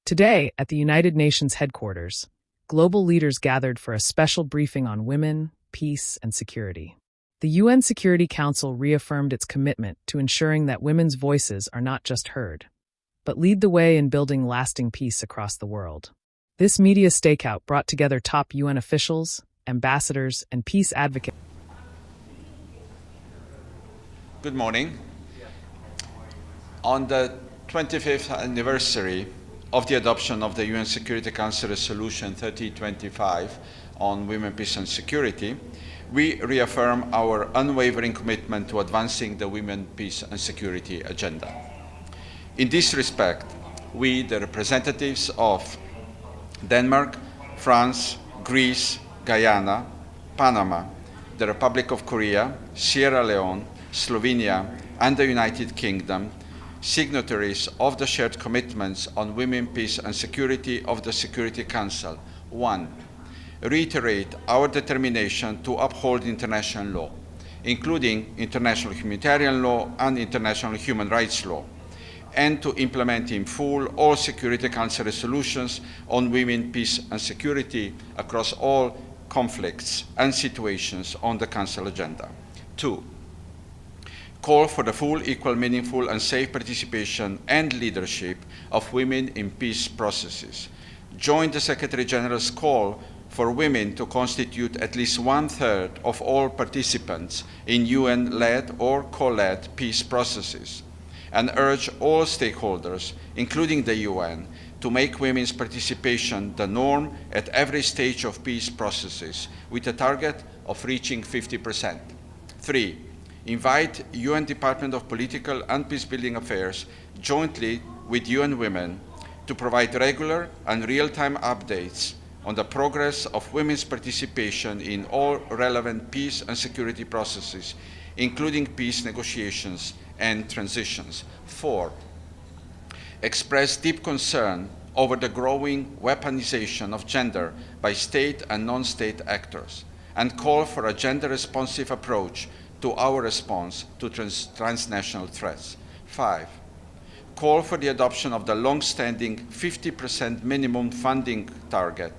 Today, at the United Nations headquarters, global leaders gathered for a special briefing on women, peace, and security. The UN Security Council reaffirmed its commitment to ensuring that women's voices are not just heard, but lead the way in building lasting peace across the world. This media stakeout brought together top UN officials, ambassadors, and peace advocates. Good morning. On the 25th anniversary of the adoption of the UN Security Council Resolution 3025 on women, peace and security, we reaffirm our unwavering commitment to advancing the women, peace and security agenda. In this respect, we, the representatives of Denmark, France, Greece, Guyana, Panama, the Republic of Korea, Sierra Leone, Slovenia, and the United Kingdom, signatories of the shared commitments on women, peace and security of the Security Council. 1. Reiterate our determination to uphold international law, including international humanitarian law and international human rights law, and to implement in full all Security Council resolutions on women, peace and security across all conflicts and situations on the Council agenda. 2. Call for the full, equal, meaningful and safe participation and leadership of women in peace processes. Join the Secretary General's call for women to constitute at least 1/3 of all participants in UN-led or co-led peace processes, and urge all stakeholders, including the UN, to make women's participation the norm at every stage of peace processes, with a target of reaching 50%. 3. Invite UN Department of Political and Peacebuilding Affairs, jointly with UN Women, to provide regular and real-time updates on the progress of women's participation in all relevant peace and security processes, including peace negotiations and transitions. 4. Express deep concern over the growing weaponization of gender by state and non-state actors, and call for a gender-responsive approach to our response to transnational threats. 5. Call for the adoption of the long-standing 50% minimum funding target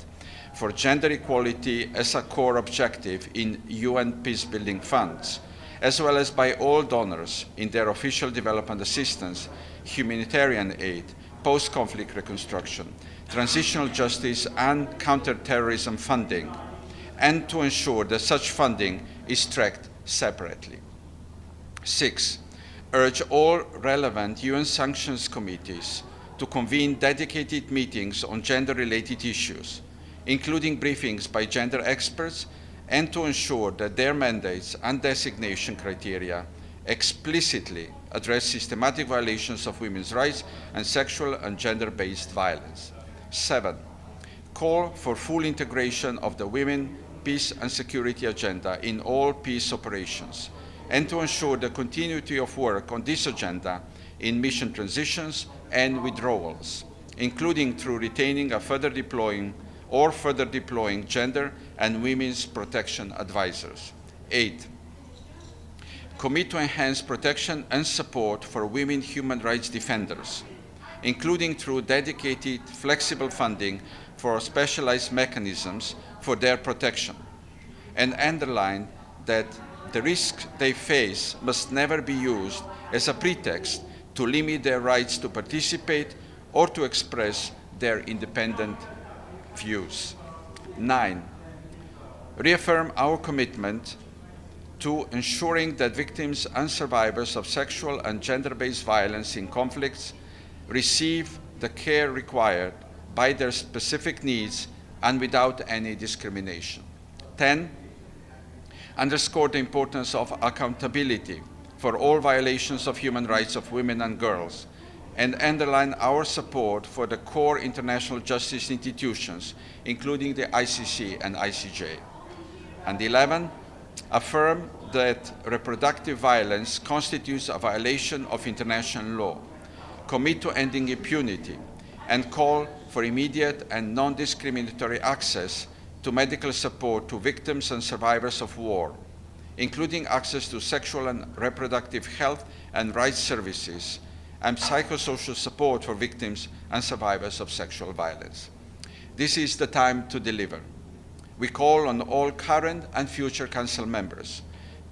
for gender equality as a core objective in UN peacebuilding funds, as well as by all donors in their official development assistance, humanitarian aid, post-conflict reconstruction, transitional justice and counter-terrorism funding, and to ensure that such funding is tracked separately. 6. Urge all relevant UN sanctions committees to convene dedicated meetings on gender-related issues, including briefings by gender experts, and to ensure that their mandates and designation criteria explicitly address systematic violations of women's rights and sexual and gender-based violence. 7. Call for full integration of the women, peace and security agenda in all peace operations, and to ensure the continuity of work on this agenda in mission transitions and withdrawals, including through retaining a further deploying gender and women's protection advisors. 8. Commit to enhance protection and support for women human rights defenders, including through dedicated, flexible funding for specialized mechanisms for their protection, and underline that the risks they face must never be used as a pretext to limit their rights to participate or to express their independent views. 9. Reaffirm our commitment to ensuring that victims and survivors of sexual and gender-based violence in conflicts receive the care required by their specific needs and without any discrimination. 10. Underscore the importance of accountability for all violations of human rights of women and girls, and underline our support for the core international justice institutions, including the ICC and ICJ. And 11. Affirm that reproductive violence constitutes a violation of international law, commit to ending impunity, and call for immediate and non-discriminatory access to medical support to victims and survivors of war, including access to sexual and reproductive health and rights services, and psychosocial support for victims and survivors of sexual violence. This is the time to deliver. We call on all current and future Council members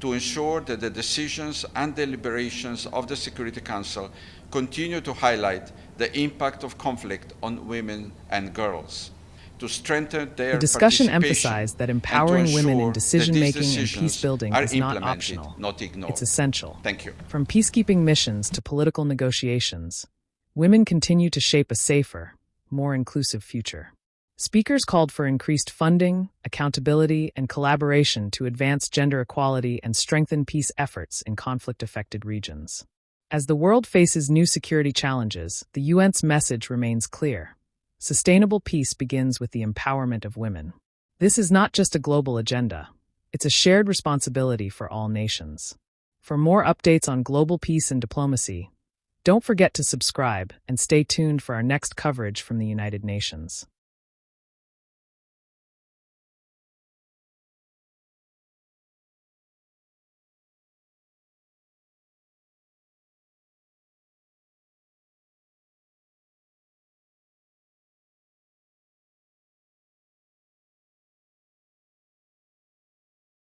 to ensure that the decisions and deliberations of the Security Council continue to highlight the impact of conflict on women and girls, to strengthen their The discussion participation emphasized that and empowering to women in ensure decision-making that and these peace building are is not implemented, optional. not ignored. It's essential. Thank you. From peacekeeping missions to political negotiations, women continue to shape a safer, more inclusive future. Speakers called for increased funding, accountability, and collaboration to advance gender equality and strengthen peace efforts in conflict-affected regions. As the world faces new security challenges, the UN's message remains clear. Sustainable peace begins with the empowerment of women. This is not just a global agenda. It's a shared responsibility for all nations. For more updates on global peace and diplomacy, don't forget to subscribe and stay tuned for our next coverage from the United Nations.